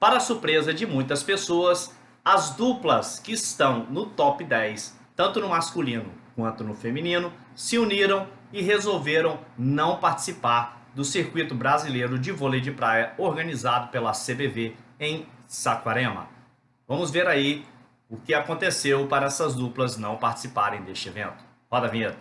Para a surpresa de muitas pessoas, as duplas que estão no top 10, tanto no masculino quanto no feminino, se uniram e resolveram não participar do circuito brasileiro de vôlei de praia organizado pela CBV em Saquarema. Vamos ver aí o que aconteceu para essas duplas não participarem deste evento. Roda a vinheta.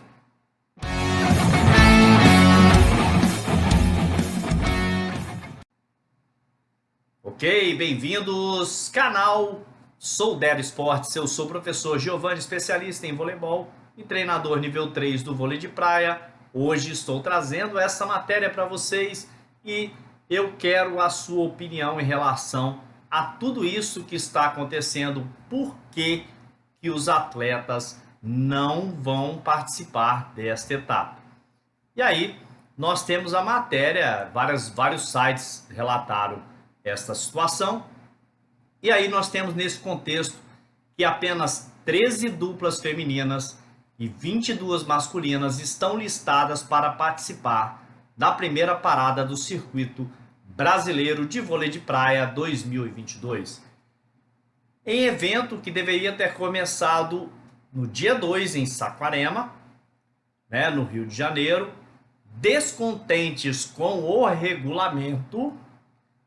Ok, bem-vindos, canal Sou Dero Esportes. Eu sou o professor Giovanni, especialista em voleibol e treinador nível 3 do vôlei de praia. Hoje estou trazendo essa matéria para vocês e eu quero a sua opinião em relação a tudo isso que está acontecendo. Por que os atletas não vão participar desta etapa? E aí, nós temos a matéria, vários sites relataram esta situação. E aí nós temos nesse contexto que apenas 13 duplas femininas e 22 masculinas estão listadas para participar da primeira parada do circuito brasileiro de vôlei de praia 2022. Em evento que deveria ter começado no dia 2 em Saquarema, no Rio de Janeiro. Descontentes com o regulamento,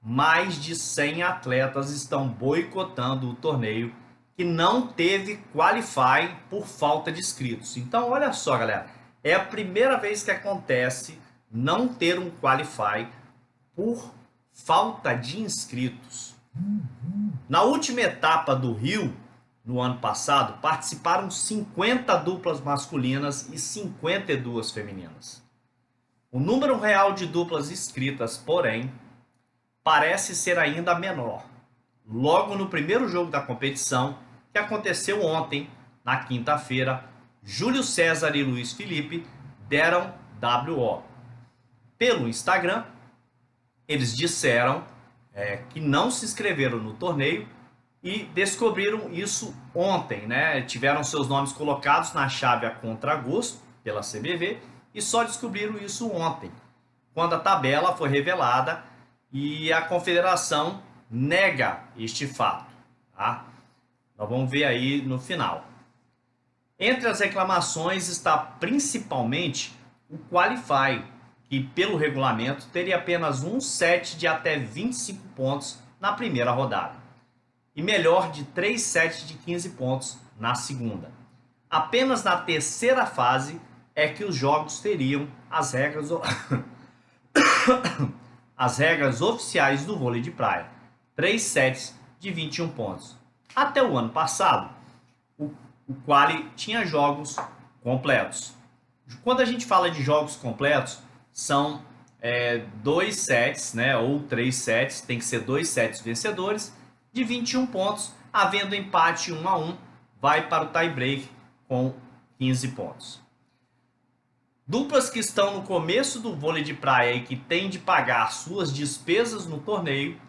mais de 100 atletas estão boicotando o torneio, que não teve qualify por falta de inscritos. Então, olha só, galera, é a primeira vez que acontece não ter um qualify por falta de inscritos. Na última etapa do Rio, no ano passado, participaram 50 duplas masculinas e 52 femininas. O número real de duplas inscritas, porém, parece ser ainda menor. Logo no primeiro jogo da competição, que aconteceu ontem, na quinta-feira, Júlio César e Luiz Felipe deram WO. Pelo Instagram, eles disseram que não se inscreveram no torneio e descobriram isso ontem, Tiveram seus nomes colocados na chave a contragosto pela CBV e só descobriram isso ontem, quando a tabela foi revelada e a confederação nega este fato. Tá? Nós vamos ver aí no final. Entre as reclamações está principalmente o qualify, que pelo regulamento teria apenas um set de até 25 pontos na primeira rodada e melhor de 3 sets de 15 pontos na segunda. Apenas na terceira fase é que os jogos teriam as regras oficiais do vôlei de praia, 3 sets de 21 pontos. Até o ano passado, o quali tinha jogos completos. Quando a gente fala de jogos completos, são 2 sets, ou 3 sets, tem que ser 2 sets vencedores, de 21 pontos, havendo empate 1-1, vai para o tie-break com 15 pontos. Duplas que estão no começo do vôlei de praia e que têm de pagar suas despesas no torneio,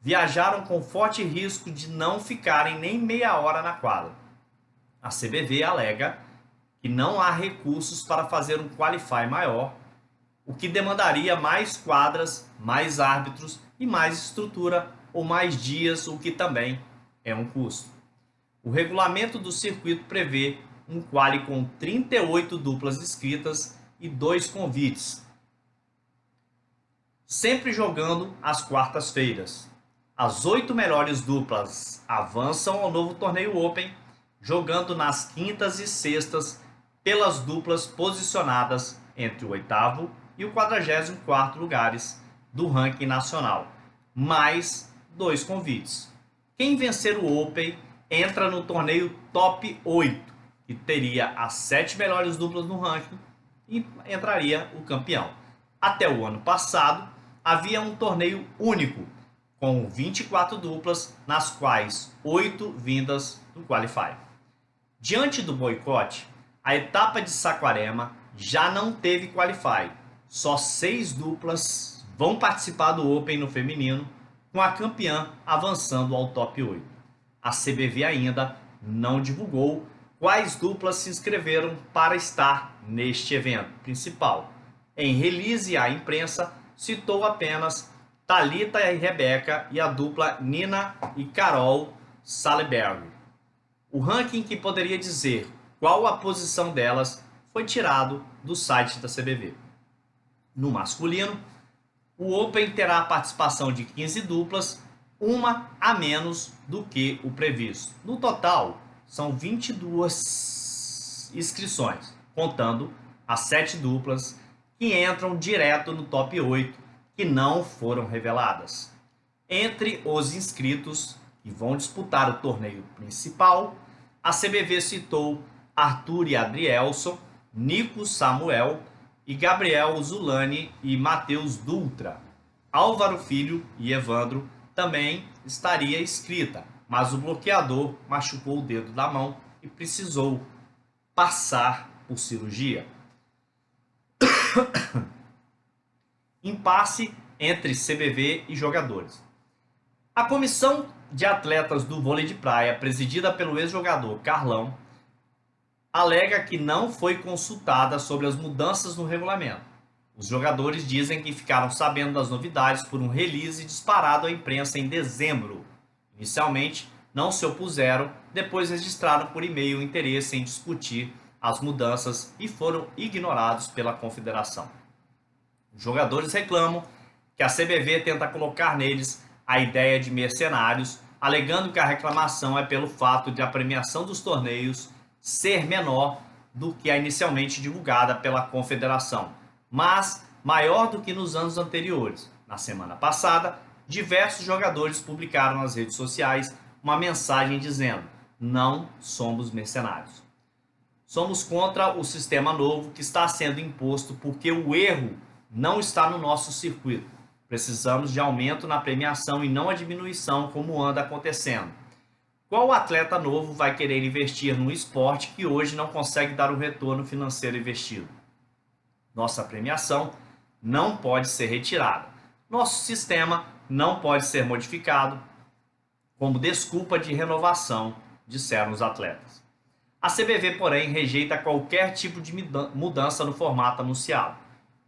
viajaram com forte risco de não ficarem nem meia hora na quadra. A CBV alega que não há recursos para fazer um qualify maior, o que demandaria mais quadras, mais árbitros e mais estrutura ou mais dias, o que também é um custo. O regulamento do circuito prevê um quali com 38 duplas inscritas e 2 convites, sempre jogando às quartas-feiras. As 8 melhores duplas avançam ao novo torneio Open, jogando nas quintas e sextas pelas duplas posicionadas entre o 8º e o 44º lugares do ranking nacional, mais 2 convites. Quem vencer o Open entra no torneio Top 8, que teria as 7 melhores duplas no ranking e entraria o campeão. Até o ano passado, havia um torneio único, com 24 duplas, nas quais 8 vindas do Qualify. Diante do boicote, a etapa de Saquarema já não teve Qualify. Só 6 duplas vão participar do Open no feminino, com a campeã avançando ao top 8. A CBV ainda não divulgou quais duplas se inscreveram para estar neste evento principal. Em release à imprensa, citou apenas Thalita e Rebeca e a dupla Nina e Carol Saleberg. O ranking que poderia dizer qual a posição delas foi tirado do site da CBV. No masculino, o Open terá a participação de 15 duplas, uma a menos do que o previsto. No total, são 22 inscrições, contando as 7 duplas que entram direto no top 8, que não foram reveladas. Entre os inscritos que vão disputar o torneio principal, a CBV citou Arthur e Adrielson, Nico Samuel e Gabriel Zulani e Matheus Dutra. Álvaro Filho e Evandro também estaria inscrita, mas o bloqueador machucou o dedo da mão e precisou passar por cirurgia. Impasse entre CBV e jogadores. A comissão de atletas do vôlei de praia, presidida pelo ex-jogador Carlão, alega que não foi consultada sobre as mudanças no regulamento. Os jogadores dizem que ficaram sabendo das novidades por um release disparado à imprensa em dezembro. Inicialmente, não se opuseram, depois registraram por e-mail o interesse em discutir as mudanças e foram ignorados pela confederação. Os jogadores reclamam que a CBV tenta colocar neles a ideia de mercenários, alegando que a reclamação é pelo fato de a premiação dos torneios ser menor do que a inicialmente divulgada pela confederação, mas maior do que nos anos anteriores. Na semana passada, diversos jogadores publicaram nas redes sociais uma mensagem dizendo: não somos mercenários. Somos contra o sistema novo que está sendo imposto porque o erro não está no nosso circuito. Precisamos de aumento na premiação e não a diminuição como anda acontecendo. Qual atleta novo vai querer investir num esporte que hoje não consegue dar o retorno financeiro investido? Nossa premiação não pode ser retirada. Nosso sistema não pode ser modificado como desculpa de renovação, disseram os atletas. A CBV, porém, rejeita qualquer tipo de mudança no formato anunciado.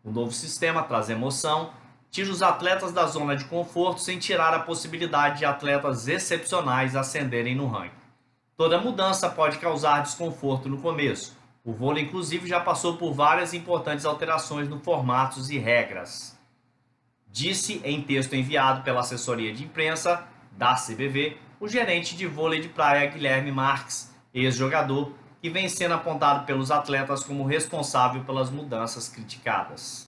O novo sistema traz emoção, tira os atletas da zona de conforto sem tirar a possibilidade de atletas excepcionais ascenderem no ranking. Toda mudança pode causar desconforto no começo. O vôlei, inclusive, já passou por várias importantes alterações no formatos e regras. Disse em texto enviado pela assessoria de imprensa da CBV o gerente de vôlei de praia Guilherme Marques, ex-jogador, que vem sendo apontado pelos atletas como responsável pelas mudanças criticadas.